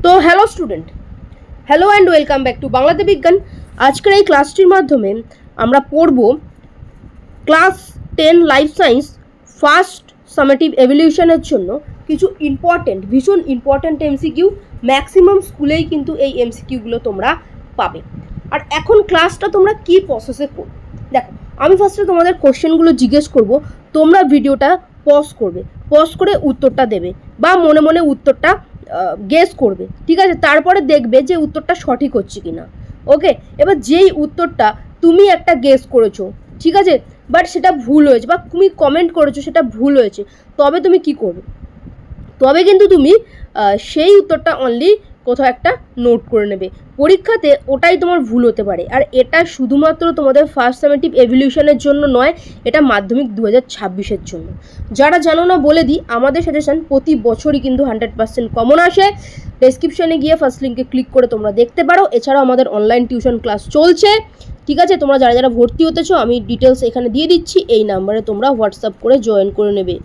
তো hello student, hello and welcome back to বাংলাতে বিজ্ঞান। আজকের এই ক্লাসটির মাধ্যমে আমরা পড়ব class 10 life science first summative এভলিউশনের জন্য কিছু ভীষণ ইম্পর্ট্যান্ট এমসিকিউ। ম্যাক্সিমাম স্কুলেই কিন্তু এই এমসিকিউগুলো তোমরা পাবে। আর এখন ক্লাসটা তোমরা কি প্রসেসে করবে দেখো, আমি ফার্স্টে তোমাদের কোশ্চেনগুলো জিজ্ঞেস করব, তোমরা ভিডিওটা পজ করবে, পজ করে উত্তরটা দেবে বা মনে মনে উত্তরটা গেস করবে, ঠিক আছে? তারপরে দেখবে যে উত্তরটা সঠিক হচ্ছে কি না। ওকে, এবার যেই উত্তরটা তুমি একটা গেস করেছো, ঠিক আছে, বাট সেটা ভুল হয়েছে বা তুমি কমেন্ট করেছো সেটা ভুল হয়েছে, তবে তুমি কি করবে? তবে কিন্তু তুমি সেই উত্তরটা অনলি কোথাও একটা নোট করে নেবে। পরীক্ষাতে ওটাই তোমার ভুল হতে পারে। আর এটা শুধুমাত্র তোমাদের ফার্স্ট সামেটিভ এভলিউশনের জন্য নয়, এটা মাধ্যমিক 2026-এর জন্য। যারা জানো না বলে দিই, আমাদের সাজেশন প্রতি বছরই কিন্তু 100% কমন আসে। ডেসক্রিপশনে গিয়ে ফার্স্ট লিঙ্কে ক্লিক করে তোমরা দেখতে পারো। এছাড়াও আমাদের অনলাইন টিউশন ক্লাস চলছে, ঠিক আছে? তোমরা যারা যারা ভর্তি হতে চাও আমি ডিটেলস এখানে দিয়ে দিচ্ছি, এই নাম্বারে তোমরা হোয়াটসঅ্যাপ করে জয়েন করে নেবে।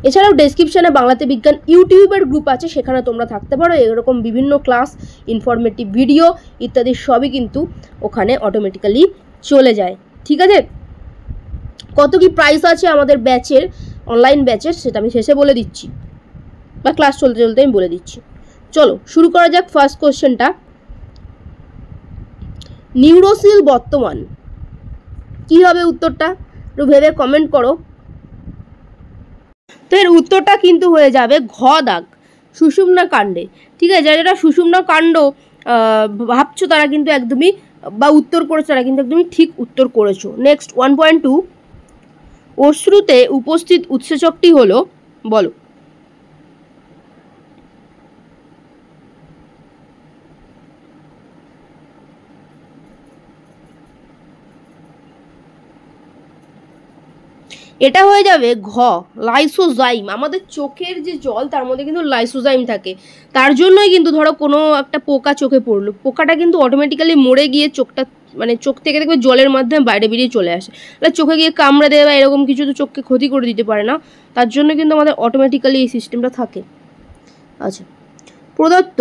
এছাড়াও ডেসক্রিপশনে বাংলাতে বিজ্ঞান ইউটিউবের গ্রুপ আছে, সেখানে তোমরা থাকতে পারো। এরকম বিভিন্ন ক্লাস, ইনফরমেটিভ ভিডিও ইত্যাদি সবই কিন্তু ওখানে অটোমেটিক্যালি চলে যায়, ঠিক আছে? কত কি প্রাইস আছে আমাদের ব্যাচের, অনলাইন ব্যাচের, সেটা আমি শেষে বলে দিচ্ছি, বা ক্লাস চলতে চলতে আমি বলে দিচ্ছি। চলো শুরু করা যাক। ফার্স্ট কোশ্চেনটা, নিউরোসিল বর্তমান কি হবে উত্তরটা? একটু ভেবে কমেন্ট করো। তো এর উত্তরটা কিন্তু হয়ে যাবে ঘ দাগ, সুষুম্না কাণ্ডে, ঠিক আছে? যারা যারা সুষুম্না কাণ্ড ভাবছো তারা কিন্তু একদমই, বা উত্তর করেছো তারা কিন্তু একদমই ঠিক উত্তর করেছো। নেক্সট 1.2, অশ্রুতে উপস্থিত উৎসেচকটি হলো, বলো। এটা হয়ে যাবে ঘ, লাইসোজাইম। আমাদের চোখের যে জল তার মধ্যে কিন্তু লাইসোজাইম থাকে, তার জন্যই কিন্তু ধরো কোনো একটা পোকা চোখে পড়লো, পোকাটা কিন্তু অটোমেটিক্যালি মরে গিয়ে চোখটা, মানে চোখ থেকে দেখবে জলের মাধ্যমে বাইরে বেরিয়ে চলে আসে। চোখে গিয়ে কামড়ে দেয় বা এরকম কিছু তো চোখকে ক্ষতি করে দিতে পারে না, তার জন্য কিন্তু আমাদের অটোমেটিক্যালি এই সিস্টেমটা থাকে। আচ্ছা, প্রদত্ত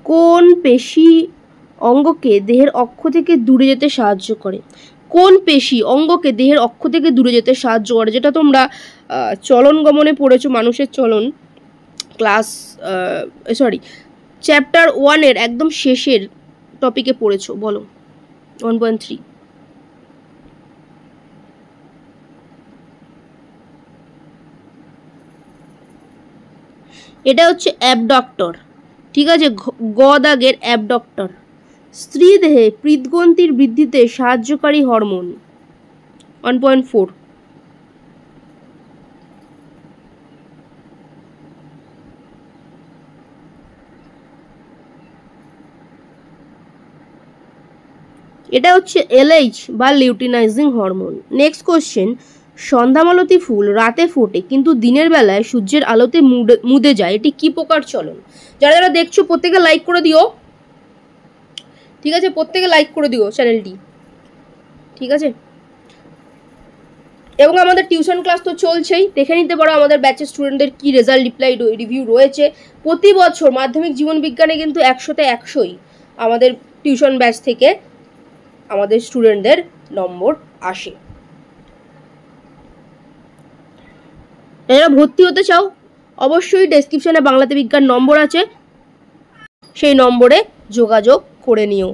কোন পেশি অঙ্গকে দেহের অক্ষ থেকে দূরে যেতে সাহায্য করে? কোন পেশি অঙ্গকে দেহের অক্ষ থেকে দূরে যেতে সাহায্য করে? যেটা তোমরা চলন গমনে পড়েছো, মানুষের চলন, ক্লাস চ্যাপ্টার 1-এর একদম শেষের টপিকে পড়েছো, বলো। 1.3, এটা হচ্ছে অ্যাবডক্টর, ঠিক আছে? গ দাগের অ্যাবডক্টর। স্ত্রী দেহে পিত্তগ্রন্থির বৃদ্ধিতে সাহায্যকারী হরমোন। 1.4, এটা হচ্ছে LH বা লিউটিনাইজিং হরমোন। নেক্সট কোশ্চেন, সন্ধ্যামালতী ফুল রাতে ফোটে কিন্তু দিনের বেলায় সূর্যের আলোতে মুদে যায়, এটি কি প্রকার চলন? যারা যারা দেখছো প্রত্যেকে লাইক করে দিও, ঠিক আছে? প্রত্যেকে লাইক করে দিও চ্যানেলটি, ঠিক আছে? এবং আমাদের টিউশন ক্লাস তো চলছেই, দেখে নিতে পারো আমাদের ব্যাচের স্টুডেন্টদের কি রেজাল্ট রিভিউ রয়েছে। প্রতি বছর মাধ্যমিক জীবন বিজ্ঞানে কিন্তু 100-তে 100ই আমাদের টিউশন ব্যাচ থেকে আমাদের স্টুডেন্টদের নম্বর আসে। যারা ভর্তি হতে চাও অবশ্যই ডেসক্রিপশনে বাংলাতে বিজ্ঞান নম্বর আছে, সেই নম্বরে যোগাযোগ করে নিও,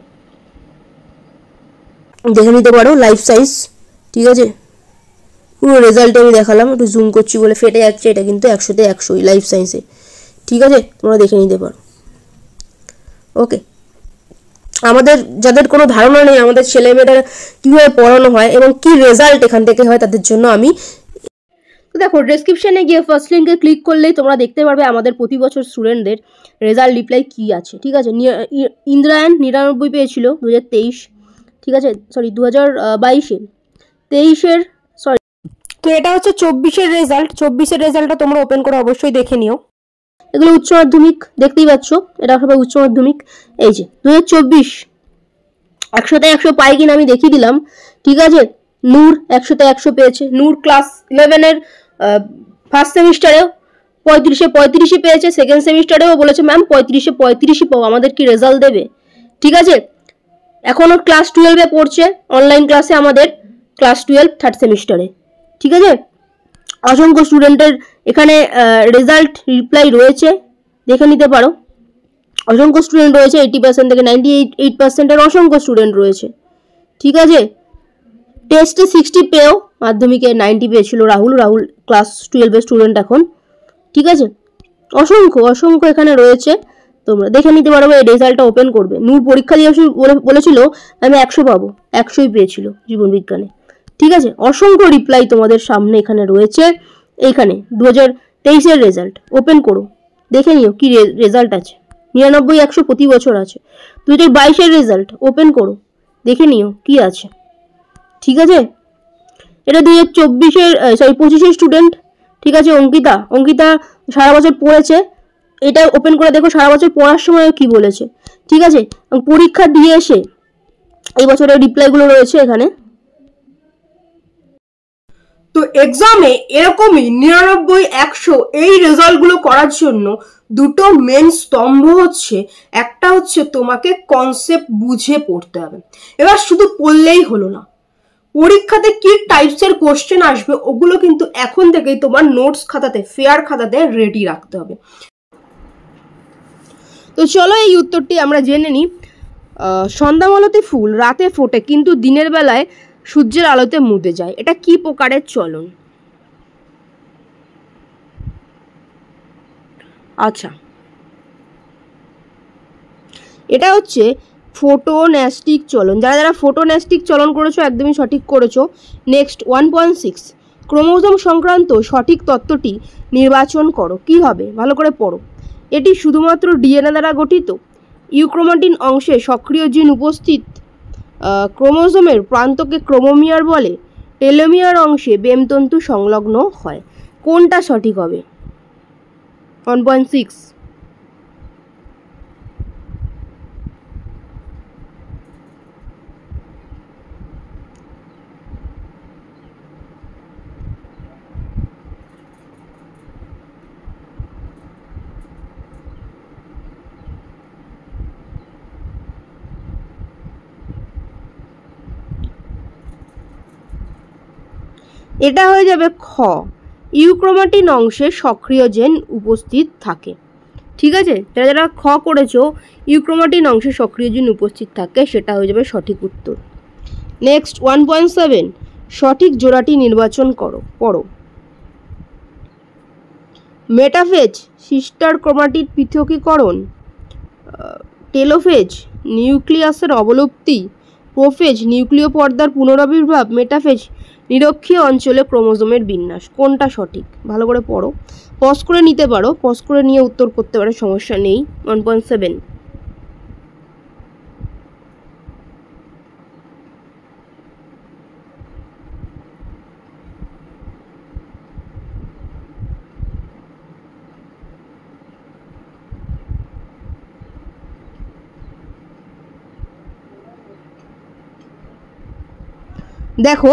দেখে নিতে পারো লাইফ সায়েন্স, ঠিক আছে? পুরো রেজাল্ট আমি দেখালাম, একটু জুম করছি বলে ফেটে যাচ্ছে, এটা কিন্তু 100-তে 100ই লাইফ সায়েন্সে, ঠিক আছে? তোমরা দেখে নিতে পারো। ওকে, আমাদের যাদের কোনো ধারণা নেই আমাদের ছেলেমেয়েরা কীভাবে পড়ানো হয় এবং কি রেজাল্ট এখান থেকে হয়, তাদের জন্য আমি, দেখো ডেসক্রিপশনে গিয়ে ফার্স্ট লিঙ্কে ক্লিক করলেই তোমরা দেখতে পারবে আমাদের প্রতি বছর স্টুডেন্টদের রেজাল্ট রিপ্লাই কী আছে, ঠিক আছে? ইন্দ্রায়ণ 99 পেয়েছিল 2023, ঠিক আছে? 2022-এ, 23-এর, তো এটা হচ্ছে 24-এর রেজাল্ট। 24-এর রেজাল্টটা তোমরা ওপেন করে অবশ্যই দেখে নিও। এগুলো উচ্চ মাধ্যমিক, দেখতেই পাচ্ছ, এটা সবাই উচ্চ মাধ্যমিক। এই যে 2024 100-তে 100 পাই কিনা আমি দেখিয়ে দিলাম, ঠিক আছে? নূর 100-তে 100 পেয়েছে। নূর ক্লাস 11-এর ফার্স্ট সেমিস্টারেও 35-35 পেয়েছে। সেকেন্ড সেমিস্টারেও বলেছে ম্যাম 35-35 পাও, আমাদের কি রেজাল্ট দেবে? ঠিক আছে, এখনও ক্লাস 12-এ পড়ছে, অনলাইন ক্লাসে আমাদের ক্লাস 12 থার্ড সেমিস্টারে। ঠিক আছে, অসংখ্য স্টুডেন্টের এখানে রেজাল্ট রিপ্লাই রয়েছে, দেখে নিতে পারো। অসংখ্য স্টুডেন্ট রয়েছে, 80% থেকে 98% অসংখ্য স্টুডেন্ট রয়েছে। ঠিক আছে, টেস্টে 60 পেয়েও মাধ্যমিকে 90 পেয়েছিল রাহুল ক্লাস 12-এর স্টুডেন্ট এখন। ঠিক আছে, অসংখ্য এখানে রয়েছে, তোমরা দেখে নিতে পারবে। এই রেজাল্টটা ওপেন করবে। নূর পরীক্ষা দিয়ে বলেছিল আমি 100 পাবো, 100ই পেয়েছিল জীবন বিজ্ঞানে। ঠিক আছে, অসংখ্য রিপ্লাই তোমাদের সামনে এখানে রয়েছে। এইখানে 2023-এর রেজাল্ট ওপেন করো, দেখে নিও কি রেজাল্ট আছে। 99-100 প্রতি বছর আছে। 2022-এর রেজাল্ট ওপেন করো, দেখে নিও কি আছে। ঠিক আছে, এটা 2025-এর স্টুডেন্ট। ঠিক আছে, অঙ্কিতা সারা বছর পড়েছে, এটা ওপেন করে দেখো সারা বছর পড়ার সময় কি বলেছে। ঠিক আছে, পরীক্ষা দিয়ে এসে এই বছরের রিপ্লাইগুলো রয়েছে এখানে। তো এক্সামে এরকমই 99-100 এই রেজাল্টগুলো করার জন্য দুটো মেন স্তম্ভ হচ্ছে। একটা হচ্ছে তোমাকে কনসেপ্ট বুঝে পড়তে হবে। এবার শুধু পড়লেই হলো না, পরীক্ষাতে কি টাইপসের কোশ্চেন আসবে ওগুলো কিন্তু এখন থেকেই তোমার নোটস খাতাতে, ফেয়ার খাতাতে রেডি রাখতে হবে। তো চলো এই উত্তরটি আমরা জেনে নিই। সন্ধ্যামালতি ফুল রাতে ফোটে কিন্তু দিনের বেলায় সূর্যের আলোতে মুদে যায়, এটা কি প্রকারের চলন? আচ্ছা, এটা হচ্ছে ফোটোন্যাস্টিক চলন। যারা ফোটোন্যাস্টিক চলন করেছো একদমই সঠিক করেছো। নেক্সট 1.6 ক্রোমোজোম সংক্রান্ত সঠিক তত্ত্বটি নির্বাচন করো। কি হবে? ভালো করে পড়ো। এটি শুধুমাত্র ডিএনএ দ্বারা গঠিত। ইউক্রোমাটিন অংশে সক্রিয় জিন উপস্থিত ক্রোমোজোমের প্রান্তকে ক্রোমোমিয়ার বলে। টেলোমিয়ার অংশে বেমতন্তু সংলগ্ন হয়। কোনটা সঠিক হবে? 1.6 এটা হয়ে যাবে খ, ইউক্রোমাটিন অংশে সক্রিয় জেন উপস্থিত থাকে। ঠিক আছে, যারা খ করেছো ইউক্রোমাটিন অংশে সক্রিয় জিন উপস্থিত থাকে, সেটা হয়ে যাবে সঠিক উত্তর। নেক্সট 1.7 সঠিক জোড়াটি নির্বাচন করো, পড়ো। মেটাফেজ সিস্টার ক্রোমাটিড পৃথকীকরণ, টেলোফেজ নিউক্লিয়াসের অবলুপ্তি, প্রোফেজ নিউক্লিয় পর্দার পুনরাবির্ভাব, মেটাফেজ নিরক্ষীয় অঞ্চলে ক্রোমোজোমের বিন্যাস। কোনটা সঠিক? ভালো করে পড়ো, পজ করে নিতে পারো, পজ করে নিয়ে উত্তর করতে পারো, সমস্যা নেই। 1.7 দেখো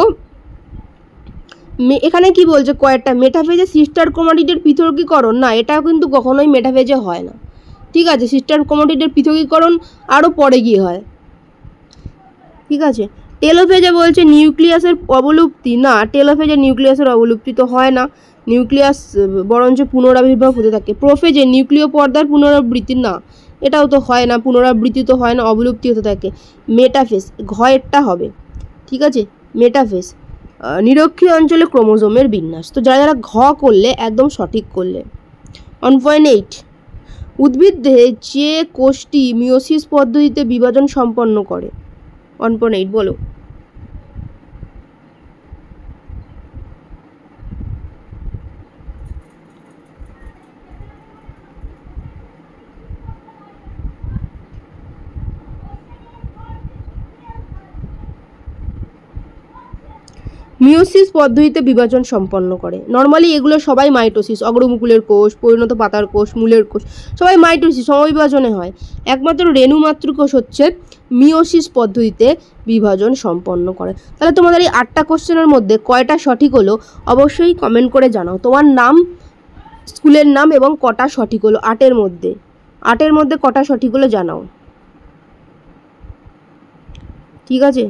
এখানে কি বলছে, কয়েকটা মেটাফেজে সিস্টার ক্রোমাটিডের পৃথকীকরণ, না এটা কিন্তু কখনোই মেটাফেজে হয় না। ঠিক আছে, সিস্টার ক্রোমাটিডের পৃথকীকরণ আরও পরে গিয়ে হয়। ঠিক আছে, টেলোফেজে বলছে নিউক্লিয়াসের অবলুপ্তি, না টেলোফেজে নিউক্লিয়াসের অবলুপ্তি তো হয় না, নিউক্লিয়াস বরঞ্চ পুনরাবির্ভাব হতে থাকে। প্রোফেজে নিউক্লিয় পর্দার পুনরাবৃত্তি, না এটাও তো হয় না, পুনরাবৃত্তি তো হয় না, অবলুপ্তি হতে থাকে। মেটাফেজ ঘয়েরটা হবে। ঠিক আছে, মেটাফেজ নিরক্ষীয় অঞ্চলে ক্রোমোজোমের বিন্যাস। তো যারা ঘ করলে একদম সঠিক করলে। 1.8 উদ্ভিদ দেহে যে কোষটি মিওসিস পদ্ধতিতে বিভাজন সম্পন্ন করে। 1.8 বলো। মিওসিস পদ্ধতিতে বিভাজন সম্পন্ন করে। নর্মালি এগুলো সবাই মাইটোসিস, অগ্রমুকুলের কোষ, পরিণত পাতার কোষ, মূলের কোষ সবাই মাইটোসিস সমবিভাজনে হয়। একমাত্র রেণুমাতৃ কোষ হচ্ছে মিওসিস পদ্ধতিতে বিভাজন সম্পন্ন করে। তাহলে তোমাদের এই 8টা কোশ্চেনের মধ্যে কয়টা সঠিক হলো অবশ্যই কমেন্ট করে জানাও। তোমার নাম স্কুলের নাম এবং কটা সঠিক হলো 8-এর মধ্যে। 8-এর মধ্যে কটা সঠিক হলো জানাও। ঠিক আছে,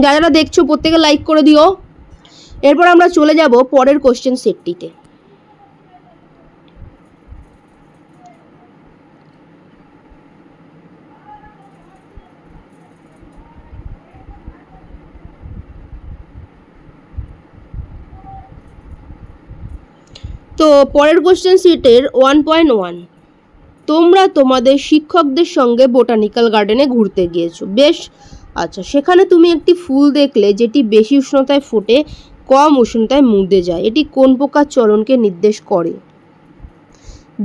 যারা যারা দেখছো প্রত্যেকে লাইক করে দিও। এরপর আমরা চলে যাব পরের কোশ্চেন সেটটিতে। তো পরের কোশ্চেন সেটের 1.1, তোমরা তোমাদের শিক্ষকদের সঙ্গে বোটানিক্যাল গার্ডেনে ঘুরতে গিয়েছো, বেশ। আচ্ছা, সেখানে তুমি একটি ফুল দেখলে যেটি বেশি উষ্ণতায় ফোটে, কম উষ্ণতায় মুদে যায়, এটি কোন প্রকার চলনকে নির্দেশ করে?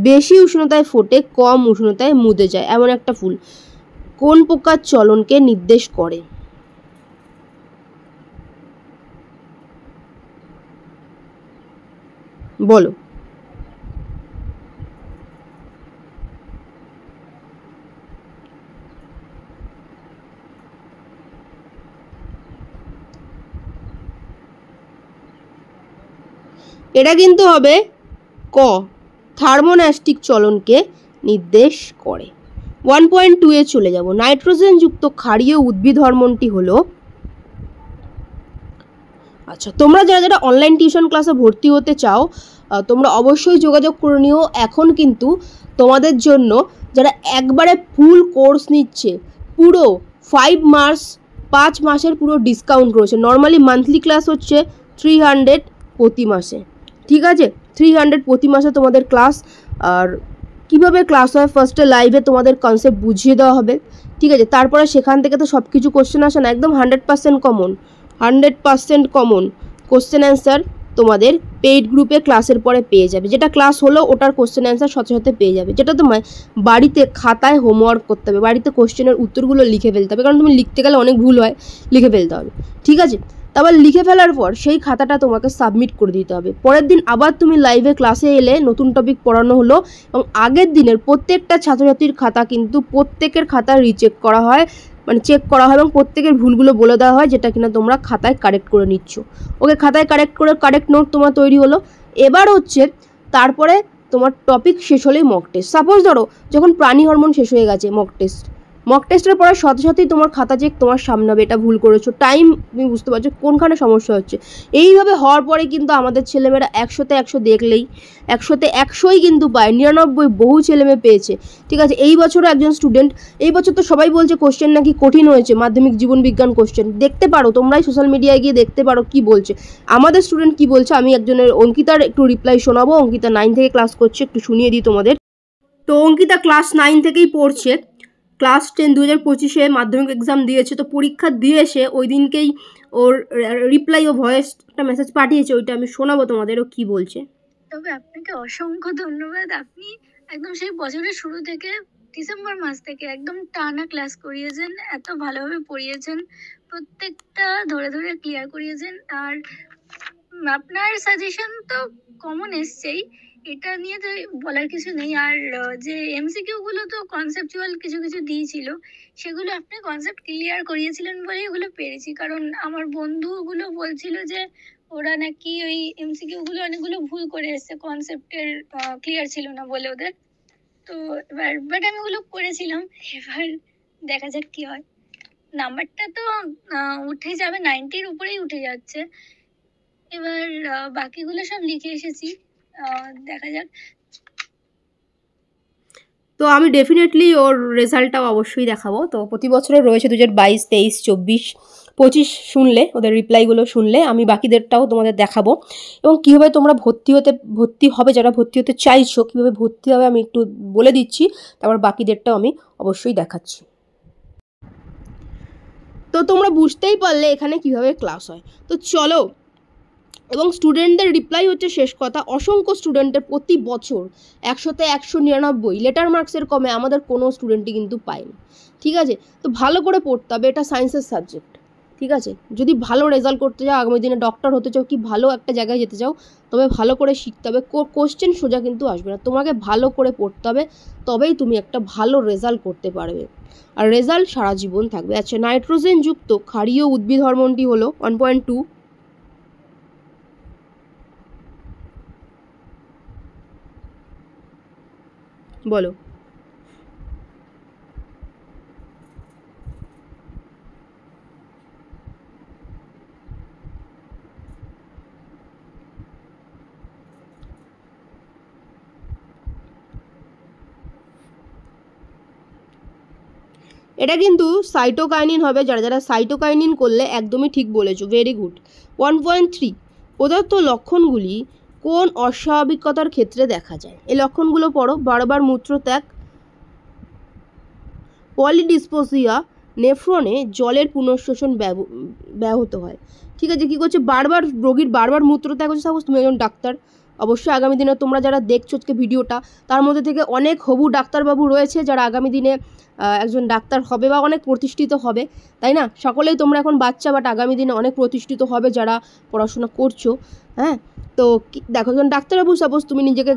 বেশি উষ্ণতায় ফোটে, কম উষ্ণতায় মুদে যায় এমন একটা ফুল কোন প্রকার চলনকে নির্দেশ করে? বলো। এটা কিন্তু হবে ক, থার্মোন্যাস্টিক চলনকে নির্দেশ করে। 1.2 চলে যাব। নাইট্রোজেন যুক্ত ক্ষারীয় উদ্ভিদ হরমোনটি হলো। আচ্ছা, তোমরা যারা যারা অনলাইন টিউশন ক্লাসে ভর্তি হতে চাও তোমরা অবশ্যই যোগাযোগ করে নিও। এখন কিন্তু তোমাদের জন্য যারা একবারে ফুল কোর্স নিচ্ছে, পুরো 5 মাসের পুরো ডিসকাউন্ট রয়েছে। নর্মালি মান্থলি ক্লাস হচ্ছে 300 প্রতি মাসে, ঠিক আছে? 300 প্রতি মাসে তোমাদের ক্লাস। আর কিভাবে ক্লাস হয়, ফার্স্টে লাইভে তোমাদের কনসেপ্ট বুঝিয়ে দেওয়া হবে, ঠিক আছে? তারপরে সেখান থেকে তো সব কিছু কোশ্চেন আসে না, একদম 100% কমন, 100% কমন কোশ্চেন অ্যান্সার তোমাদের পেইড গ্রুপে ক্লাসের পরে পেয়ে যাবে। যেটা ক্লাস হলো ওটার কোশ্চেন অ্যান্সার সাথে সাথে পেয়ে যাবে, যেটা তোমায় বাড়িতে খাতায় হোমওয়ার্ক করতে হবে, বাড়িতে কোশ্চেনের উত্তরগুলো লিখে ফেলতে হবে, কারণ তুমি লিখতে গেলে অনেক ভুল হয়, লিখে ফেলতে হবে, ঠিক আছে? তারপর লিখে ফেলার পর সেই খাতাটা তোমাকে সাবমিট করে দিতে হবে। পরের দিন আবার তুমি লাইভে ক্লাসে এলে নতুন টপিক পড়ানো হলো, এবং আগের দিনের প্রত্যেকটা ছাত্রছাত্রীর খাতা কিন্তু প্রত্যেকের খাতা রিচেক করা হয়, মানে চেক করা হয় এবং প্রত্যেকের ভুলগুলো বলে দেওয়া হয়, যেটা কিনা তোমরা খাতায় কারেক্ট করে নিচ্ছ। ওকে, খাতায় কারেক্ট নোট তোমার তৈরি হলো। এবার হচ্ছে তারপরে তোমার টপিক শেষ হলেই মক টেস্ট। সাপোজ ধরো যখন প্রাণী হরমোন শেষ হয়ে গেছে, মক টেস্টের পরে সাথে সাথেই তোমার খাতা চেক তোমার সামনে হবে, এটা ভুল করেছো, টাইম তুমি বুঝতে পারছো কোনখানে সমস্যা হচ্ছে। এইভাবে হওয়ার পরে কিন্তু আমাদের ছেলেমেয়েরা 100তে 100 দেখলেই 100তে 100ই কিন্তু পায়, 99 বহু ছেলেমেয়ে পেয়েছে, ঠিক আছে? এই বছরও একজন স্টুডেন্ট, এই বছর তো সবাই বলছে কোশ্চেন নাকি কঠিন হয়েছে, মাধ্যমিক জীবন বিজ্ঞান কোশ্চেন। দেখতে পারো তোমরাই সোশ্যাল মিডিয়ায় গিয়ে দেখতে পারো কি বলছে আমাদের স্টুডেন্ট, কি বলছে। আমি একজনের অঙ্কিতার একটু রিপ্লাই শোনাবো, অঙ্কিতা 9 থেকে ক্লাস করছে, একটু শুনিয়ে দিই তোমাদের। তো অঙ্কিতা ক্লাস 9 থেকেই পড়ছে, ক্লাস 10 2025-এ মাধ্যমিক এক্সাম দিয়েছে। তো পরীক্ষা দিয়ে এসে ওই দিনকেই ওর রিপ্লাই ও ভয়েস একটা মেসেজ পাঠিয়েছে, ওইটা আমি শোনাবো তোমাদের, ও কি বলছে। তবে আপনাকে অসংখ্য ধন্যবাদ। আপনি একদম সেই বছরের শুরু থেকে ডিসেম্বর মাস থেকে একদম টানা ক্লাস করিয়েছেন, এত ভালোভাবে পড়িয়েছেন, প্রত্যেকটা ধরে ধরে ক্লিয়ার করিয়েছেন। আর আপনার সাজেশন তো কমন এসছেই, এটা নিয়ে তো বলার কিছু নেই। আর যে এমসিকিউ গুলো তো কনসেপচুয়াল কিছু কিছু দিয়েছিল, সেগুলো আপনি কনসেপ্ট ক্লিয়ার করিয়েছিলেন বলেই ওগুলো পেরেছি। কারণ আমার বন্ধুগুলো বলছিল যে ওরা নাকি ওই এমসিকিউ গুলো অনেকগুলো ভুল করে এসছে, কনসেপ্টের ক্লিয়ার ছিল না বলে ওদের। তো এবার বাট আমি ওগুলো করেছিলাম, এবার দেখা যাক কি হয়। নাম্বারটা তো উঠে যাবে, 90-র উপরেই উঠে যাচ্ছে। এবার বাকিগুলো সব লিখে এসেছি, দেখা যাক। তো আমি ডেফিনেটলি ওর রেজাল্টটাও অবশ্যই দেখাবো। তো প্রতি বছরের রয়েছে 2022, 23, 24, 25 শুনলে, ওদের রিপ্লাইগুলো শুনলে আমি বাকিদেরটাও তোমাদের দেখাবো, এবং কীভাবে তোমরা ভর্তি হবে, যারা ভর্তি হতে চাইছো কীভাবে ভর্তি হবে আমি একটু বলে দিচ্ছি, তারপর বাকিদেরটাও আমি অবশ্যই দেখাচ্ছি। তো তোমরা বুঝতেই পারলে এখানে কিভাবে ক্লাস হয়। তো চলো, এবং স্টুডেন্টদের রিপ্লাই হচ্ছে শেষ কথা। অসংখ্য স্টুডেন্টের প্রতি বছর 100তে 199 লেটার মার্কসের কমে আমাদের কোনো স্টুডেন্টই কিন্তু পায়নি, ঠিক আছে? তো ভালো করে পড়তে হবে, এটা সায়েন্সের সাবজেক্ট, ঠিক আছে, যদি ভালো রেজাল্ট করতে চাও, আগামী দিনে ডক্টর হতে চাও, কি ভালো একটা জায়গায় যেতে চাও, তবে ভালো করে শিখতে হবে। কোশ্চেন সোজা কিন্তু আসবে না, তোমাকে ভালো করে পড়তে হবে, তবেই তুমি একটা ভালো রেজাল্ট করতে পারবে, আর রেজাল্ট সারা জীবন থাকবে। আচ্ছা, নাইট্রোজেন যুক্ত ক্ষারীয় উদ্ভিদ হরমোনটি হলো 1.2, বলো। এটা কিন্তু সাইটোকাইনিন হবে, যারা যারা সাইটোকাইনিন করলে একদমই ঠিক বলেছো, ভেরি গুড। 1.3, পদার্থ লক্ষণগুলি কোন অস্বাভাবিকতার ক্ষেত্রে দেখা যায়? এই লক্ষণগুলো পড়ো। বারবার মূত্রত্যাগ, পলিডিসপোসিয়া, নেফ্রনে জলের পুনঃশোষণ ব্যাহত হয়। ঠিক আছে, কী করছে, বারবার রোগীর বারবার মূত্রত্যাগ হচ্ছে। সাপোজ তুমি একজন ডাক্তার, অবশ্যই আগামী দিনে তোমরা যারা দেখছো আজকে ভিডিওটা, তার মধ্যে থেকে অনেক হবু ডাক্তারবাবু রয়েছে যারা আগামী দিনে একজন ডাক্তার হবে বা অনেক প্রতিষ্ঠিত হবে, তাই না? সকলেই তোমরা এখন বাচ্চা, বাট আগামী দিনে অনেক প্রতিষ্ঠিত হবে যারা পড়াশোনা করছো। হ্যাঁ, তো দেখো, একজন ডাক্তারবাবু, সাপোজ তুমি নিজেকে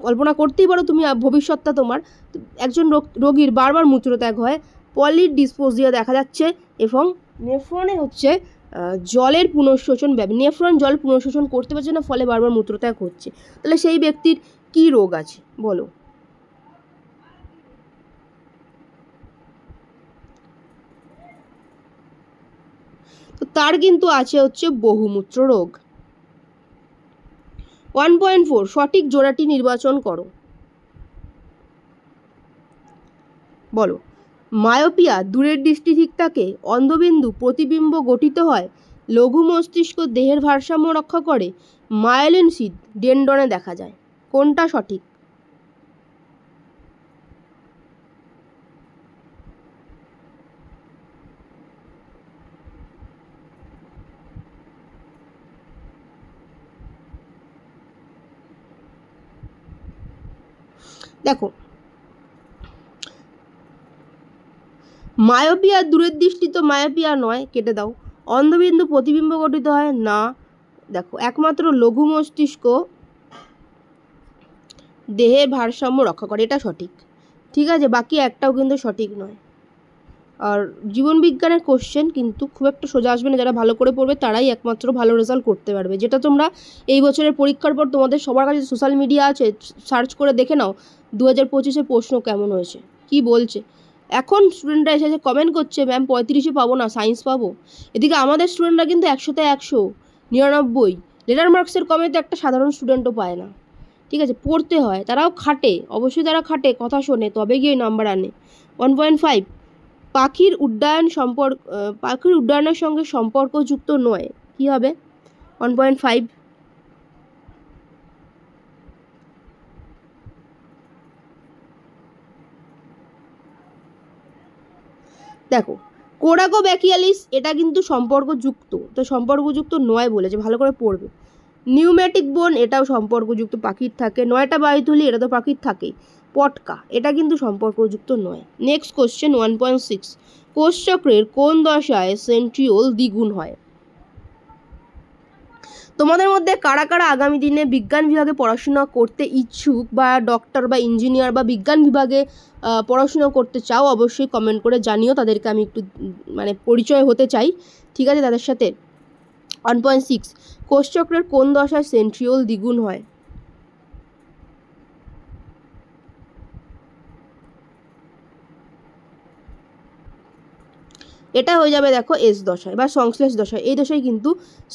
কল্পনা করতেই পারো, তুমি ভবিষ্যৎটা তোমার। একজন রোগীর বারবার মূত্রত্যাগ হয়, পলিডিসপোজিয়া দেখা যাচ্ছে, এবং নেফ্রনে হচ্ছে জলের পুনঃশোষণ নেফ্রন জল পুনঃশোষণ করতে পারছে না, ফলে বারবার মূত্রত্যাগ হচ্ছে। তাহলে সেই ব্যক্তির কি রোগ আছে বলো? তো তার কিন্তু আছে হচ্ছে বহুমূত্র রোগ। 1.4, সঠিক জোড়াটি নির্বাচন করো, বলো। মায়োপিয়া, দূরের দৃষ্টি ঠিক থাকে, অন্ধবিন্দু, প্রতিবিম্ব গঠিত হয়, লঘু মস্তিষ্ক দেহের ভারসাম্য রক্ষা করে, মায়োলিন সিদ ডেন্ডনে দেখা যায়, কোনটা সঠিক? দেখো, মায়োপিয়া দূরের দৃষ্টি তো মায়োপিয়া নয়, কেটে দাও। অন্ধবিন্দু প্রতিবিম্ব গঠিত হয় না, দেখো একমাত্র লঘু মস্তিষ্ক দেহের ভারসাম্য রক্ষা করে, এটা সঠিক। ঠিক আছে, বাকি একটাও কিন্তু সঠিক নয়। আর জীবনবিজ্ঞানের কোশ্চেন কিন্তু খুব একটা সোজা আসবে না, যারা ভালো করে পড়বে তারাই একমাত্র ভালো রেজাল্ট করতে পারবে। যেটা তোমরা এই বছরের পরীক্ষার পর তোমাদের সবার কাছে সোশ্যাল মিডিয়া আছে, সার্চ করে দেখে নাও 2025-এর প্রশ্ন কেমন হয়েছে, কি বলছে। এখন স্টুডেন্টরা এসে কমেন্ট করছে, ম্যাম 35-এ পাবো না, সায়েন্স পাবো। এদিকে আমাদের স্টুডেন্টরা কিন্তু 100-তে 100, 99 লেটার মার্কসের কমে তো একটা সাধারণ স্টুডেন্টও পায় না। ঠিক আছে, পড়তে হয়, তারাও খাটে, অবশ্যই তারা খাটে, কথা শোনে, তবে গিয়ে নাম্বার আনে। 1.5, পাখির উড্ডয়নের সঙ্গে সম্পর্কযুক্ত নয়, কি হবে? 1.5, দেখো কোরাকো ব্যাকিয়ালিস, এটা কিন্তু সম্পর্কযুক্ত, তো সম্পর্কযুক্ত নয় বলেছে, ভালো করে পড়বে। নিউম্যাটিক বোন, এটাও সম্পর্কযুক্ত, পাখির থাকে। 9টা বায়ুথলি, এটা তো পাখির থাকেই। পটকা, এটা কিন্তু সম্পর্কযুক্ত নয়। নেক্সট কোশ্চেন 1.6, কোষচক্রের কোন দশায় সেন্ট্রিওল দ্বিগুণ হয়? তোমাদের মধ্যে কারা কারা আগামী দিনে বিজ্ঞান বিভাগে পড়াশোনা করতে ইচ্ছুক, বা ডক্টর বা ইঞ্জিনিয়ার বা বিজ্ঞান বিভাগে পড়াশোনা করতে চাও, অবশ্যই কমেন্ট করে জানিও, তাদেরকে আমি একটু মানে পরিচয় হতে চাই, ঠিক আছে, তাদের সাথে। 1.6, কোষচক্রের কোন দশায় সেন্ট্রিওল দ্বিগুণ হয়? এটা হয়ে যাবে দেখো এস দশায় বা সংশ্লেষ দশায়, এই দশায় কিন্তু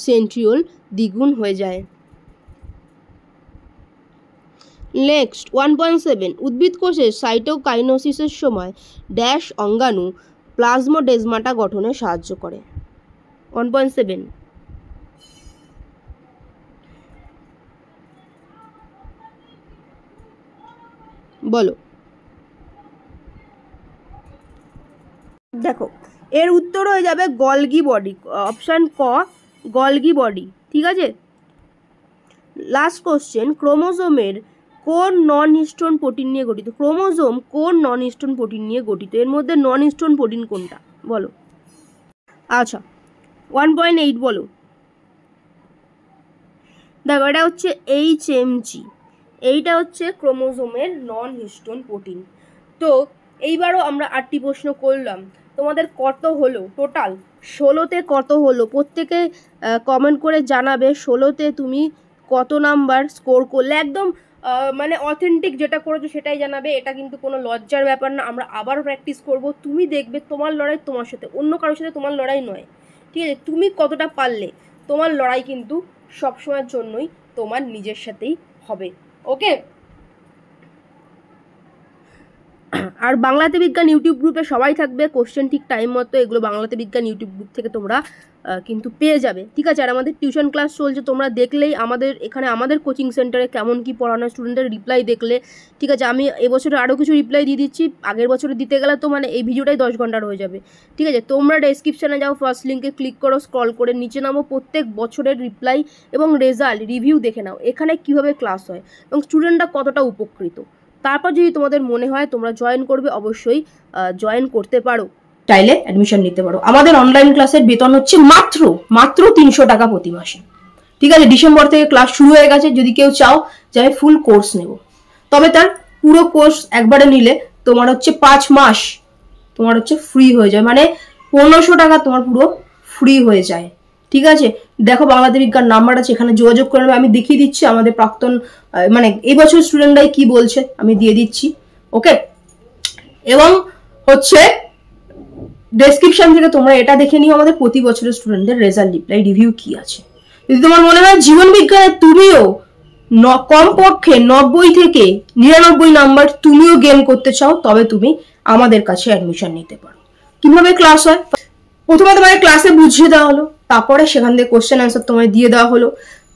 সেন্ট্রিওল দ্বিগুণ হয়ে যায়। নেক্সট 1.7, উদ্ভিদ কোষের সাইটোকাইনোসিসের সময় ড্যাশ অঙ্গাণু প্লাজমোডেজমাটা গঠনে সাহায্য করে। 1.7, বলো। দেখো, এর উত্তর হয়ে যাবে গলগি বডি, অপশান ক, গলগি বডি, ঠিক আছে। লাস্ট কোশ্চেন, ক্রোমোজোমের কোন নন হিস্টোন প্রোটিন নিয়ে গঠিত? ক্রোমোজোম কোন নন হিস্টোন প্রোটিন নিয়ে গঠিত? এর মধ্যে নন হিস্টোন প্রোটিন কোনটা বলো? আচ্ছা, 1.8 বলো। দেখো এটা হচ্ছে HMG, এইটা হচ্ছে ক্রোমোজোমের নন হিস্টোন প্রোটিন। তো এইবারও আমরা 8টি প্রশ্ন করলাম, তোমাদের কত হলো টোটাল? 16তে কত হলো? প্রত্যেকে কমেন্ট করে জানাবে 16তে তুমি কত নাম্বার স্কোর করলে। একদম মানে অথেন্টিক যেটা করেছো সেটাই জানাবে, এটা কিন্তু কোনো লজ্জার ব্যাপার না। আমরা আবারও প্র্যাকটিস করব, তুমি দেখবে তোমার লড়াই তোমার সাথে, অন্য কারোর সাথে তোমার লড়াই নয়, ঠিক আছে? তুমি কতটা পারলে, তোমার লড়াই কিন্তু সবসময়ের জন্যই তোমার নিজের সাথেই হবে, ওকে? আর বাংলাতে বিজ্ঞান ইউটিউব গ্রুপে সবাই থাকবে, কোশ্চেন ঠিক টাইম মতো এগুলো বাংলাতে বিজ্ঞান ইউটিউব গ্রুপ থেকে তোমরা কিন্তু পেয়ে যাবে, ঠিক আছে? আর আমাদের টিউশন ক্লাস চলছে, তোমরা দেখলেই আমাদের এখানে আমাদের কোচিং সেন্টারে কেমন কি পড়ানো, স্টুডেন্টের রিপ্লাই দেখলে, ঠিক আছে? আমি এবছরে আরও কিছু রিপ্লাই দিয়ে দিচ্ছি, আগের বছরে দিতে গেলে তো মানে এই ভিডিওটাই 10 ঘন্টার হয়ে যাবে, ঠিক আছে? তোমরা ডেসক্রিপশানে যাও, ফার্স্ট লিঙ্কে ক্লিক করো, স্ক্রল করে নিচে নামো, প্রত্যেক বছরের রিপ্লাই এবং রেজাল্ট রিভিউ দেখে নাও, এখানে কীভাবে ক্লাস হয় এবং স্টুডেন্টরা কতটা উপকৃত। তারপর যদি তোমাদের মনে হয় তোমরা জয়েন করবে, অবশ্যই জয়েন করতে পারো, চাইলে অ্যাডমিশন নিতে পারো। আমাদের অনলাইন ক্লাসের বেতন হচ্ছে মাত্র 300 টাকা প্রতি মাসে, ঠিক আছে? ডিসেম্বর থেকে ক্লাস শুরু হয়ে গেছে, যদি কেউ চাও যে আমি ফুল কোর্স নেব, তবে তার পুরো কোর্স একবারে নিলে তোমার হচ্ছে 5 মাস তোমার হচ্ছে ফ্রি হয়ে যায়, মানে 1500 টাকা তোমার পুরো ফ্রি হয়ে যায়, ঠিক আছে? দেখো বাংলাতে বিজ্ঞান নাম্বার আছে, এখানে যোগাযোগ করে নেবে। আমি দেখিয়ে দিচ্ছি আমাদের প্রাক্তন মানে এই বছর স্টুডেন্টরাই কি বলছে, আমি দিয়ে দিচ্ছি, ওকে? এবং হচ্ছে ডেসক্রিপশন থেকে তোমরা এটা দেখে নিও আমাদের প্রতি বছরের স্টুডেন্টদের রেজাল্ট রিপ্লাই রিভিউ কি আছে। যদি তোমার মনে হয় জীবন বিজ্ঞানে তুমিও কমপক্ষে 90 থেকে 99 নাম্বার তুমিও গেম করতে চাও, তবে তুমি আমাদের কাছে অ্যাডমিশন নিতে পারো। কিভাবে ক্লাস হয়? প্রথমে তোমাকে ক্লাসে বুঝিয়ে দেওয়া হলো, তারপরে সেখান থেকে কোশ্চেন অ্যান্সার তোমায় দিয়ে দেওয়া হলো,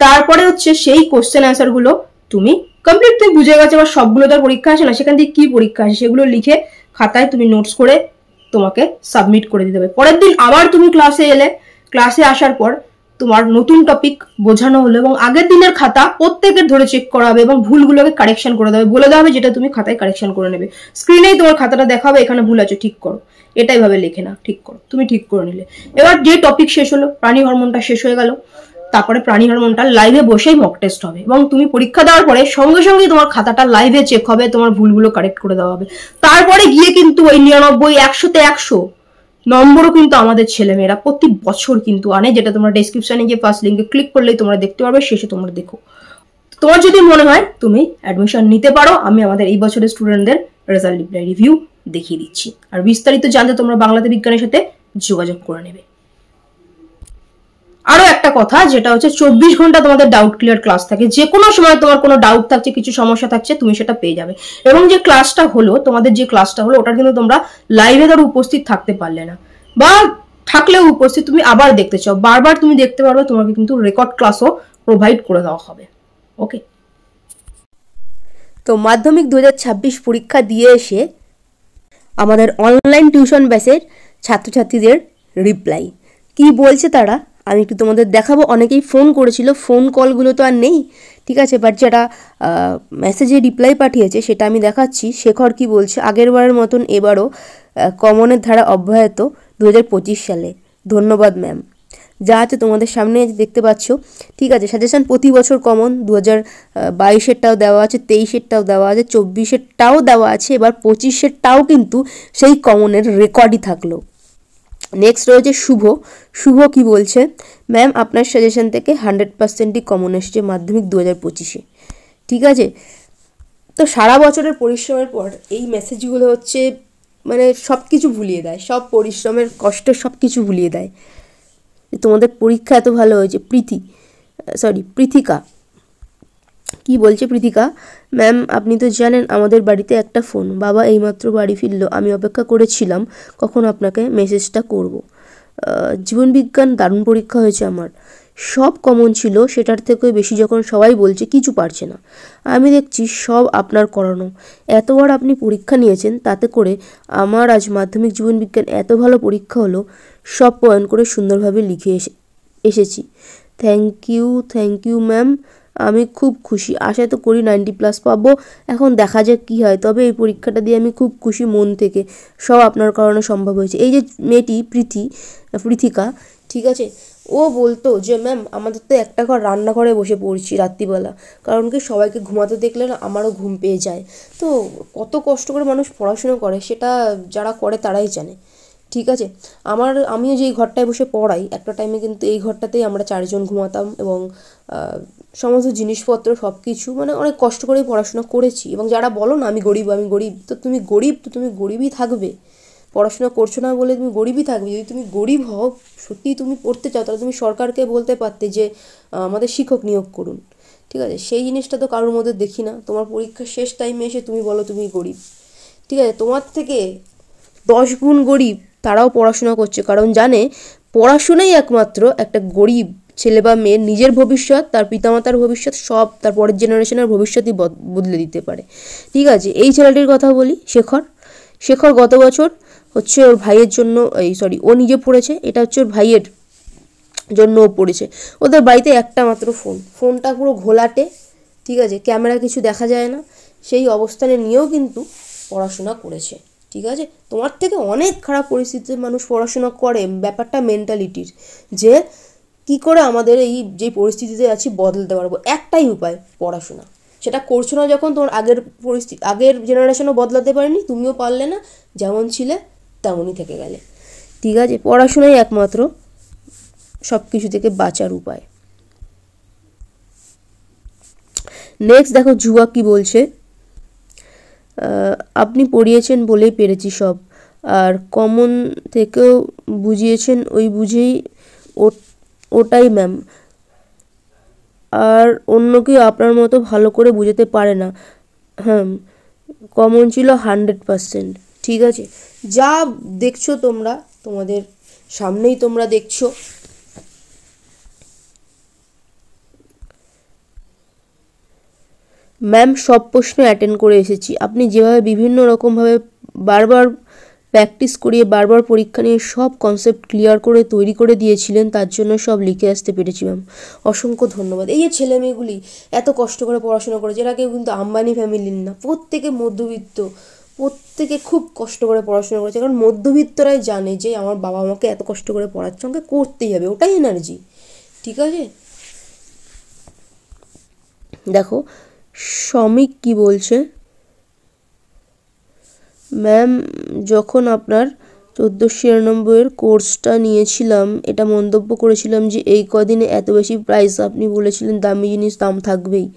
তারপরে হচ্ছে সেই কোশ্চেন অ্যান্সার গুলো তুমি কমপ্লিট তুমি বুঝে গেছো, আবার সবগুলো তার পরীক্ষা আসে না, সেখান থেকে কি পরীক্ষা আসে সেগুলো লিখে খাতায় তুমি নোটস করে তোমাকে সাবমিট করে দিতে হবে। পরের দিন আবার তুমি ক্লাসে এলে, ক্লাসে আসার পর তোমার নতুন টপিক বোঝানো হলো এবং আগের দিনের খাতা প্রত্যেকের ধরে চেক করা হবে এবং ভুলগুলোকে কারেকশন করে দেবে, বলে দেওয়া হবে যেটা তুমি খাতায় কারেকশন করে নেবে। স্ক্রিনেই তোমার খাতাটা দেখাবে, এখানে ভুল আছে ঠিক করো, এটাই ভাবে লেখে না, ঠিক করো, তুমি ঠিক করে নিলে। এবার যে টপিক শেষ হলো, প্রাণী হরমোনটা শেষ হয়ে গেল, তারপরে প্রাণী হরমোনটা লাইভে বসেই মক টেস্ট হবে এবং তুমি পরীক্ষা দেওয়ার পরে সঙ্গে সঙ্গে তোমার খাতাটা লাইভে চেক হবে, তোমার ভুলগুলো কারেক্ট করে দেওয়া হবে। তারপরে গিয়ে কিন্তু ওই 99, 100তে 100 নম্বরও কিন্তু আমাদের ছেলেমেয়েরা প্রতি বছর কিন্তু আনে, যেটা তোমরা ডেসক্রিপশনে গিয়ে ফার্স্ট লিঙ্কে ক্লিক করলেই তোমরা দেখতে পারবে, শেষে তোমরা দেখো। তোমার যদি মনে হয় তুমি অ্যাডমিশন নিতে পারো, আমি আমাদের এই বছরের স্টুডেন্টদের রেজাল্ট রিপ্লাই রিভিউ দেখিয়ে দিচ্ছি। আর বিস্তারিত জানতে তোমরা বাংলাতে বিজ্ঞানের সাথে যোগাযোগ করে নেবে। আরো একটা কথা, যেটা হচ্ছে 24 ঘন্টা তোমাদের ডাউট ক্লিয়ার ক্লাস থাকে, যে কোনো সময় তোমার কোনো ডাউট থাকছে, কিছু সমস্যা থাকছে, তুমি সেটা পেয়ে যাবে। এবং যে ক্লাসটা হলো, তোমাদের যে ক্লাসটা হলো, ওটার কিন্তু তোমরা লাইভে ধরো উপস্থিত থাকতে পারলে না, বা থাকলেও উপস্থিত তুমি আবার দেখতে চাও, বারবার তুমি দেখতে পারবে, তোমাকে কিন্তু রেকর্ড ক্লাসও প্রোভাইড করে দেওয়া হবে, ওকে? তো মাধ্যমিক 2026 পরীক্ষা দিয়ে এসে আমাদের অনলাইন টিউশন ব্যাচের ছাত্রছাত্রীদের রিপ্লাই কি বলছে তারা আমি একটু তোমাদের দেখাবো। অনেকেই ফোন করেছিল, ফোন কলগুলো তো আর নেই, ঠিক আছে? বাট যেটা মেসেজে রিপ্লাই পাঠিয়েছে সেটা আমি দেখাচ্ছি। শেখর কি বলছে, আগের বারের মতন এবারও কমনের ধারা অব্যাহত 2025 সালে। ধন্যবাদ ম্যাম। যা আছে তোমাদের সামনে দেখতে পাচ্ছ, ঠিক আছে? সাজেশন প্রতি বছর কমন 2022-এরটাও দেওয়া আছে, 23-এরটাও দেওয়া আছে, 24-এরটাও দেওয়া আছে, এবার 25-এরটাও কিন্তু সেই কমনের রেকর্ডই থাকলো। নেক্সট রয়েছে শুভ কি বলছে, ম্যাম আপনার সাজেশন থেকে 100%ই কমন এসেছে মাধ্যমিক 2025-এ, ঠিক আছে? তো সারা বছরের পরিশ্রমের পর এই মেসেজগুলো হচ্ছে মানে সব কিছু ভুলিয়ে দেয়, সব পরিশ্রমের কষ্টের সব কিছু ভুলিয়ে দেয়। তোমাদের পরীক্ষা এত ভালো হয়েছে। পৃথিকা কি বলছে, পৃথিকা ম্যাম আপনি তো জানেন আমাদের বাড়িতে একটা ফোন, বাবা এইমাত্র বাড়ি ফিরলো, আমি অপেক্ষা করেছিলাম কখন আপনাকে মেসেজটা করব। জীবনবিজ্ঞান দারুণ পরীক্ষা হয়েছে আমার, সব কমন ছিল, সেটার থেকে বেশি যখন সবাই বলছে কিছু পারছে না, আমি দেখছি সব আপনার করানো, এতবার আপনি পরীক্ষা নিয়েছেন, তাতে করে আমার আজ মাধ্যমিক জীবনবিজ্ঞান এত ভালো পরীক্ষা হলো, সব পয়েন্ট করে সুন্দরভাবে লিখে এসেছি। থ্যাংক ইউ ম্যাম, আমি খুব খুশি, আশা তো করি 90+ পাবো, এখন দেখা যাক কী হয়, তবে এই পরীক্ষাটা দিয়ে আমি খুব খুশি মন থেকে, সব আপনার কারণে সম্ভব হয়েছে। এই যে মেয়েটি পৃথিকা, ঠিক আছে। ও বলতো যে ম্যাম আমাদের তো একটা ঘর রান্নাঘরে বসে পড়ছি রাত্রিবেলা, কারণ কি সবাইকে ঘুমাতে দেখলে না আমারও ঘুম পেয়ে যায়। তো কত কষ্ট করে মানুষ পড়াশুনো করে সেটা যারা করে তারাই জানে। ঠিক আছে, আমিও যেই ঘরটায় বসে পড়াই একটা টাইমে কিন্তু এই ঘরটাতেই আমরা 4জন ঘুমাতাম, এবং সমস্ত জিনিসপত্র সব কিছু মানে অনেক কষ্ট করেই পড়াশোনা করেছি। এবং যারা বলো না আমি গরিব, তো তুমি গরিব, তো তুমি গরিবই থাকবে, পড়াশোনা করছো না বলে তুমি গরিবই থাকবে। যদি তুমি গরিব হও, সত্যিই তুমি পড়তে চাও, তাহলে তুমি সরকারকে বলতে পারতে যে আমাদের শিক্ষক নিয়োগ করুন। ঠিক আছে, সেই জিনিসটা তো কারোর মধ্যে দেখি না। তোমার পরীক্ষার শেষ টাইমে এসে তুমি বলো তুমি গরিব। ঠিক আছে, তোমার থেকে 10 গুণ গরিব তারাও পড়াশোনা করছে, কারণ জানে পড়াশোনাই একমাত্র একটা গরিব ছেলে বা মেয়ের নিজের ভবিষ্যৎ, তার পিতামাতার ভবিষ্যৎ, সব তার পরের জেনারেশনের ভবিষ্যৎই বদলে দিতে পারে। ঠিক আছে, এই ছেলেটির কথা বলি, শেখর গত বছর হচ্ছে ওর ভাইয়ের জন্য, ও নিজে পড়েছে, এটা হচ্ছে ওর ভাইয়ের জন্য ও পড়েছে। ওদের বাড়িতে একটা মাত্র ফোনটা পুরো ঘোলাটে, ঠিক আছে, ক্যামেরা কিছু দেখা যায় না, সেই অবস্থানে নিয়েও কিন্তু পড়াশোনা করেছে। ঠিক আছে, তোমার থেকে অনেক খারাপ পরিস্থিতিতে মানুষ পড়াশোনা করে। ব্যাপারটা মেন্টালিটির, যে কি করে আমাদের এই যে পরিস্থিতিতে আছি বদলাতে পারবো, একটাই উপায় পড়াশোনা। সেটা করছো না যখন, তোমার আগের জেনারেশনও বদলাতে পারেনি, তুমিও পারলে না, যেমন ছিলে তেমনই থেকে গেলে। ঠিক আছে, পড়াশোনাই একমাত্র সব কিছু থেকে বাঁচার উপায়। নেক্সট দেখো জুয়া কি বলছে। আপনি পড়িয়েছেন বলেই পেরেছি সব, আর কমন থেকেও বুঝিয়েছেন, ওই বুঝেই ওটাই ম্যাম, আর অন্য কেউ আপনার মতো ভালো করে বুঝাতে পারে না। হ্যাঁ, কমন ছিল 100%। ঠিক আছে, যা দেখছো তোমরা, তোমাদের সামনেই তোমরা দেখছো। ম্যাম সব প্রশ্ন অ্যাটেন্ড করে এসেছি। আপনি যেভাবে বিভিন্ন রকমভাবে বারবার প্র্যাকটিস করিয়ে বারবার পরীক্ষা নিয়ে সব কনসেপ্ট ক্লিয়ার করে তৈরি করে দিয়েছিলেন, তার জন্য সব লিখে আসতে পেরেছি ম্যাম। অসংখ্য ধন্যবাদ। এই যে ছেলে মেয়েগুলি এত কষ্ট করে পড়াশোনা করেছে, এরা কেউ কিন্তু আম্বানি ফ্যামিলির না, প্রত্যেকে মধ্যবিত্ত, প্রত্যেকে খুব কষ্ট করে পড়াশোনা করেছে, কারণ মধ্যবিত্তরাই জানে যে আমার বাবা আমাকে এত কষ্ট করে পড়াচ্ছে, আমাকে করতেই হবে, ওটাই এনার্জি। ঠিক আছে, দেখো শ্রমিক কি বলছে। ম্যাম যখন আপনার 1496 কোর্সটা নিয়েছিলাম, এটা মন্তব্য করেছিলাম যে এই কদিনে এত বেশি প্রাইস, আপনি বলেছিলেন দামি জিনিস দাম থাকবেই।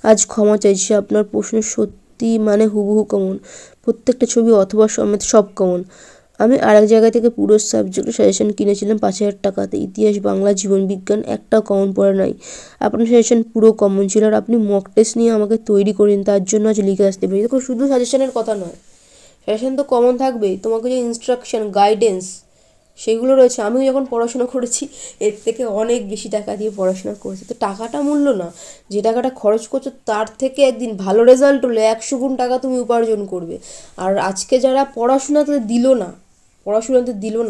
আজ ক্ষমা চাইছি, আপনার প্রশ্ন সত্যি মানে হুবহু কমন, প্রত্যেকটা ছবি অথবা সমেত সব কমন। আমি আরেক জায়গা থেকে পুরো সাবজেক্টের সাজেশন কিনেছিলাম 5000 টাকাতে, ইতিহাস, বাংলা, জীবন বিজ্ঞান একটাও কমন পড়ে নাই। আপনার সাজেশন পুরো কমন ছিল, আর আপনি মক টেস্ট নিয়ে আমাকে তৈরি করেন, তার জন্য আজ লিখে আসতে পারি। দেখো শুধু সাজেশনের কথা নয়, সাজেশন তো কমন থাকবেই, তোমাকে যে ইনস্ট্রাকশন গাইডেন্স সেগুলো রয়েছে। আমিও যখন পড়াশোনা করেছি এর থেকে অনেক বেশি টাকা দিয়ে পড়াশোনা করেছি, তো টাকাটা মূল্য না, যে টাকাটা খরচ করছো তার থেকে একদিন ভালো রেজাল্ট হলে 100 গুণ টাকা তুমি উপার্জন করবে। আর আজকে যারা পড়াশোনাতে দিল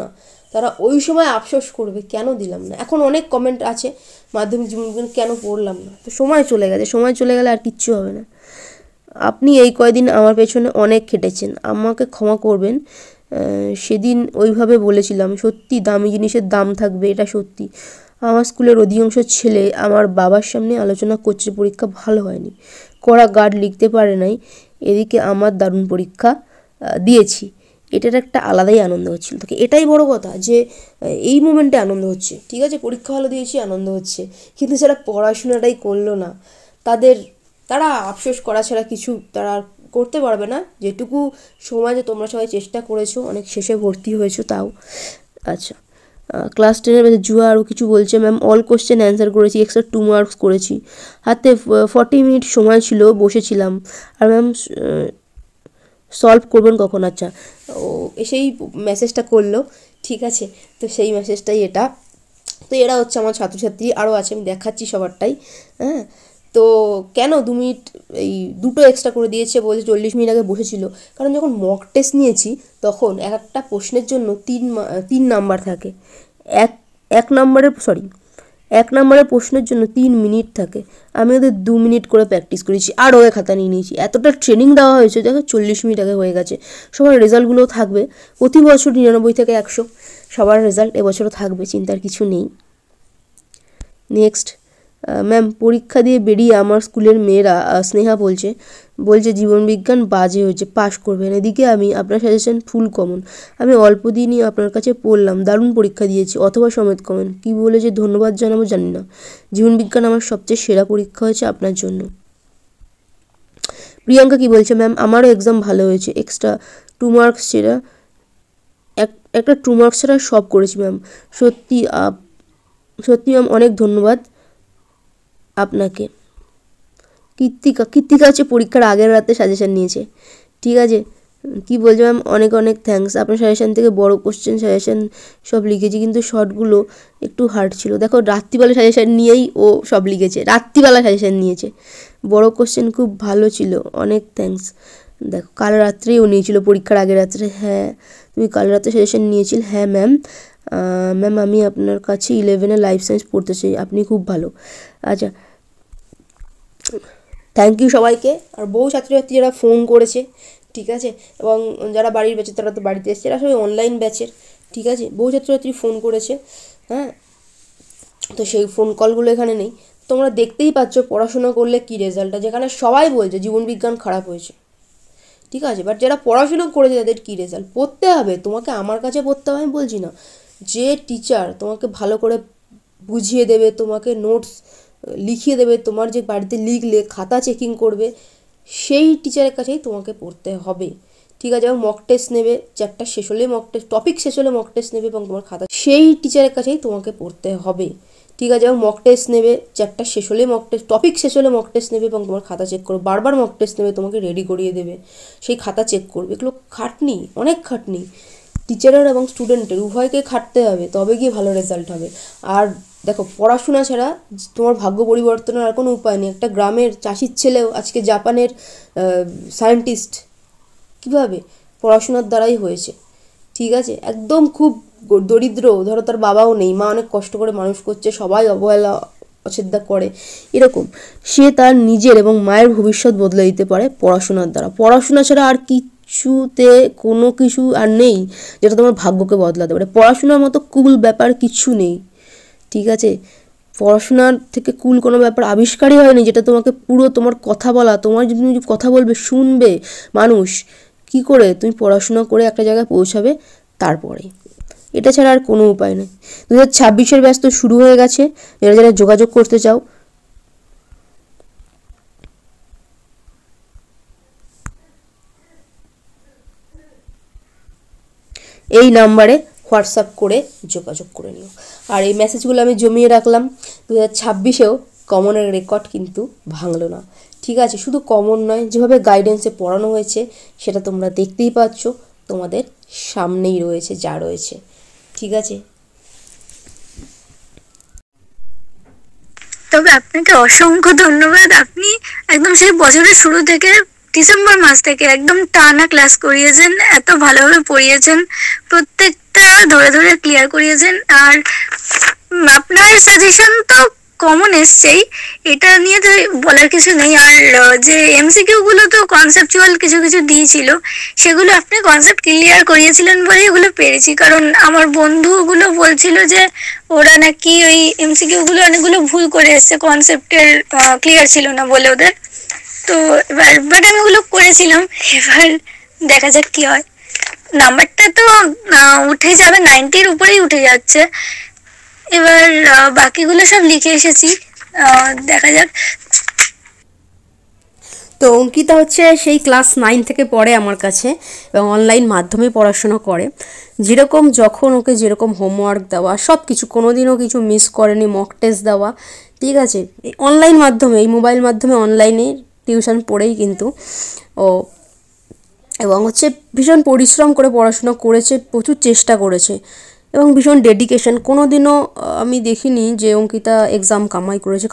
না তারা ওই সময় আফসোস করবে কেন দিলাম না। এখন অনেক কমেন্ট আছে মাধ্যমিক জীবন কেন পড়লাম না, তো সময় চলে গেলে আর কিচ্ছু হবে না। আপনি এই কয়দিন আমার পেছনে অনেক খেটেছেন, আমাকে ক্ষমা করবেন। সেদিন ওইভাবে বলেছিলাম, সত্যি দামি জিনিসের দাম থাকবে, এটা সত্যি। আমার স্কুলের অধিকাংশ ছেলে আমার বাবার সামনে আলোচনা করছে পরীক্ষা ভালো হয়নি, কড়া গার্ড লিখতে পারে নাই, এদিকে আমার দারুণ পরীক্ষা দিয়েছি। এটার একটা আলাদাই আনন্দ হচ্ছিল। তোকে এটাই বড় কথা, যে এই মোমেন্টে আনন্দ হচ্ছে। ঠিক আছে, পরীক্ষা ভালো দিয়েছি, আনন্দ হচ্ছে, কিন্তু যারা পড়াশোনাটাই করলো না তারা আফসোস করা ছাড়া কিছু তারা করতে পারবে না। যেটুকু সময় তোমরা সবাই চেষ্টা করেছো, অনেক শেষে ভর্তি হয়েছো তাও। আচ্ছা, ক্লাস 10-এর মধ্যে জুয়া আরও কিছু বলছে। ম্যাম অল কোশ্চেন অ্যান্সার করেছি, এক্সট্রা 2 মার্কস করেছি, হাতে 40 মিনিট সময় ছিল, বসেছিলাম। আর ম্যাম সলভ করবেন কখন? আচ্ছা, ও এসেই মেসেজটা করলো। ঠিক আছে, তো সেই মেসেজটাই এটা। তো এরা হচ্ছে আমার ছাত্রছাত্রী, আরও আছে, আমি দেখাচ্ছি সবারটাই। হ্যাঁ, তো কেন 2 মিনিট এই দুটো এক্সট্রা করে দিয়েছে, বলছে 40 মিনিট আগে বসেছিল, কারণ যখন মক টেস্ট নিয়েছি তখন একটা প্রশ্নের জন্য 3 নাম্বার থাকে। এক নম্বরের 1 নম্বরের প্রশ্নের জন্য 3 মিনিট থাকে, আমি ওদের 2 মিনিট করে প্র্যাকটিস করেছি আর ওদের খাতা নিয়ে নিয়েছি। এতটা ট্রেনিং দেওয়া হয়েছে, দেখো 40 মিনিট আগে হয়ে গেছে। সবার রেজাল্টগুলোও থাকবে প্রতি বছর 99 থেকে 100 সবার রেজাল্ট এবছরও থাকবে, চিন্তার কিছু নেই। নেক্সট, ম্যাম পরীক্ষা দিয়ে বেরিয়ে আমার স্কুলের মেয়েরা, স্নেহা বলছে জীবনবিজ্ঞান বাজে হয়েছে, পাশ করবেন। এদিকে আমি আপনার সাজেশন ফুল কমন, আমি অল্প দিনই আপনার কাছে পড়লাম, দারুণ পরীক্ষা দিয়েছি, অথবা সমেত কমন। কী বলে যে ধন্যবাদ জানাবো জানি না, জীবনবিজ্ঞান আমার সবচেয়ে সেরা পরীক্ষা হয়েছে আপনার জন্য। প্রিয়াঙ্কা কি বলছে, ম্যাম আমারও এক্সাম ভালো হয়েছে, এক্সট্রা 2 মার্কস ছাড়া একটা 2 মার্কস ছাড়া সব করেছি ম্যাম, সত্যি ম্যাম অনেক ধন্যবাদ আপনাকে। কৃত্তিকা হচ্ছে পরীক্ষার আগের রাতে সাজেশন নিয়েছে, ঠিক আছে। কি বলছে, ম্যাম অনেক অনেক থ্যাঙ্কস, আপনার সাজেশন থেকে বড় কোশ্চেন সাজেশন সব লিখেছি, কিন্তু শর্টগুলো একটু হার্ড ছিল। দেখো রাত্রিবেলা সাজেশন নিয়েই ও সব লিখেছে, রাত্রিবেলা সাজেশন নিয়েছে। বড় কোশ্চেন খুব ভালো ছিল, অনেক থ্যাঙ্কস। দেখো কাল রাত্রেই ও নিয়েছিল, পরীক্ষার আগের রাত্রে। হ্যাঁ তুমি কাল রাত্রে সাজেশন নিয়েছিল। হ্যাঁ ম্যাম, আমি আপনার কাছে 11-এ লাইফ সায়েন্স পড়তে চাই, আপনি খুব ভালো। আচ্ছা, থ্যাংক ইউ সবাইকে। আর বহু ছাত্রছাত্রী যারা ফোন করেছে, ঠিক আছে, এবং যারা বাড়ির ব্যাচের তারা তো বাড়িতে এসছে, এরা সবাই অনলাইন ব্যাচের, ঠিক আছে। বহু ছাত্রছাত্রী ফোন করেছে, হ্যাঁ, তো সেই ফোন কলগুলো এখানে নেই। তোমরা দেখতেই পাচ্ছ পড়াশোনা করলে কী রেজাল্টটা, যেখানে সবাই বলছে জীবনবিজ্ঞান খারাপ হয়েছে, ঠিক আছে, বাট যারা পড়াশুনো করেছে তাদের কী রেজাল্ট। পড়তে হবে তোমাকে, আমার কাছে পড়তে হবে আমি বলছি না, যে টিচার তোমাকে ভালো করে বুঝিয়ে দেবে, তোমাকে নোটস লিখিয়ে দেবে, তোমার যে বাড়িতে লিখলে খাতা চেকিং করবে, সেই টিচারের কাছেই তোমাকে পড়তে হবে, ঠিক আছে। এবং মক টেস্ট নেবে, চ্যাপ্টার শেষ হলে মক টেস্ট, টপিক শেষ হলে মক টেস্ট নেবে এবং তোমার খাতা, সেই টিচারের কাছেই তোমাকে পড়তে হবে, ঠিক আছে। এবং মক টেস্ট নেবে, চ্যাপ্টার শেষ হলে মক টেস্ট, টপিক শেষ হলে মক টেস্ট নেবে এবং তোমার খাতা চেক করবে, বারবার মক টেস্ট নেবে, তোমাকে রেডি করিয়ে দেবে, সেই খাতা চেক করবে। এগুলো খাটনি, অনেক খাটনি, টিচারের এবং স্টুডেন্টের উভয়কে খাটতে হবে, তবে গিয়ে ভালো রেজাল্ট হবে। আর দেখো পড়াশোনা ছাড়া তোমার ভাগ্য পরিবর্তনের আর কোনো উপায় নেই। একটা গ্রামের চাষির ছেলেও আজকে জাপানের সায়েন্টিস্ট, কীভাবে? পড়াশোনার দ্বারাই হয়েছে, ঠিক আছে। একদম খুব দরিদ্র, ধরো তার বাবাও নেই, মা অনেক কষ্ট করে মানুষ করছে, সবাই অবহেলা অশ্রদ্ধা করে, এরকম সে তার নিজের এবং মায়ের ভবিষ্যৎ বদলে দিতে পারে পড়াশোনার দ্বারা। পড়াশোনা ছাড়া আর কিছুতে কোনো কিছু আর নেই যেটা তোমার ভাগ্যকে বদলাতে পারে। পড়াশোনার মতো কুল ব্যাপার কিছু নেই, ঠিক আছে। পড়াশোনার থেকে কুল কোনো ব্যাপার আবিষ্কারই হয়নি, যেটা তোমাকে পুরো তোমার কথা বলা, তোমার যদি তুমি কথা বলবে শুনবে মানুষ, কি করে তুমি পড়াশোনা করে একটা জায়গায় পৌঁছাবে, তারপরে এটা ছাড়া আর কোনো উপায় নেই। 2026-এর ব্যাচ তো শুরু হয়ে গেছে, যারা যারা যোগাযোগ করতে চাও এই নাম্বারে হোয়াটসঅ্যাপ করে যোগাযোগ করে নিও। আর এই মেসেজগুলো আমি জমিয়ে রাখলাম, 2026-এও কমনের রেকর্ড কিন্তু ভাঙলো না, ঠিক আছে। শুধু কমন নয়, যেভাবে গাইডেন্সে পড়ানো হয়েছে সেটা তোমরা দেখতেই পাচ্ছ, তোমাদের সামনেই রয়েছে যা রয়েছে, ঠিক আছে। তবে আপনাকে অসংখ্য ধন্যবাদ, আপনি একদম সেই বছরের শুরু থেকে ডিসেম্বর মাস থেকে একদম টানা ক্লাস করিয়েছেন, এত ভালোভাবে পড়িয়েছেন, প্রত্যেকটা ধরে ধরে ক্লিয়ার করিয়েছেন। আর আপনার সাজেশন তো কমন এসছেই, এটা নিয়ে তো বলার কিছু নেই। আর যে এমসিকিউ গুলো তো কনসেপচুয়াল কিছু কিছু দিয়েছিল, সেগুলো আপনি কনসেপ্ট ক্লিয়ার করিয়েছিলেন বলে এগুলো পেরেছি। কারণ আমার বন্ধুগুলো বলছিল যে ওরা নাকি ওই এমসিকিউ গুলো অনেকগুলো ভুল করে এসছে, কনসেপ্টের ক্লিয়ার ছিল না বলে ওদের। তো এবার বাট আমি ওগুলো করেছিলাম, এবার দেখা যাক কি হয়। নাম্বারটা তো উঠে যাবে, 90-র উপরেই উঠে যাচ্ছে। এবার বাকিগুলো সব লিখে এসেছি, দেখা যাক। তো অঙ্কিতা হচ্ছে সেই ক্লাস 9 থেকে পড়ে আমার কাছে এবং অনলাইন মাধ্যমে পড়াশোনা করে। যেরকম যখন ওকে যেরকম হোমওয়ার্ক দেওয়া, সব কিছু, কোনোদিনও কিছু মিস করেনি, মক টেস্ট দেওয়া, ঠিক আছে। এই অনলাইন মাধ্যমে, এই মোবাইল মাধ্যমে অনলাইনে টিউশন পড়েই কিন্তু ও, এবং হচ্ছে ভীষণ পরিশ্রম করে পড়াশোনা করেছে, প্রচুর চেষ্টা করেছে এবং ভীষণ ডেডিকেশন। কোনো দিনও আমি দেখিনি যে অঙ্কিতা এক্সাম কামাই করেছে।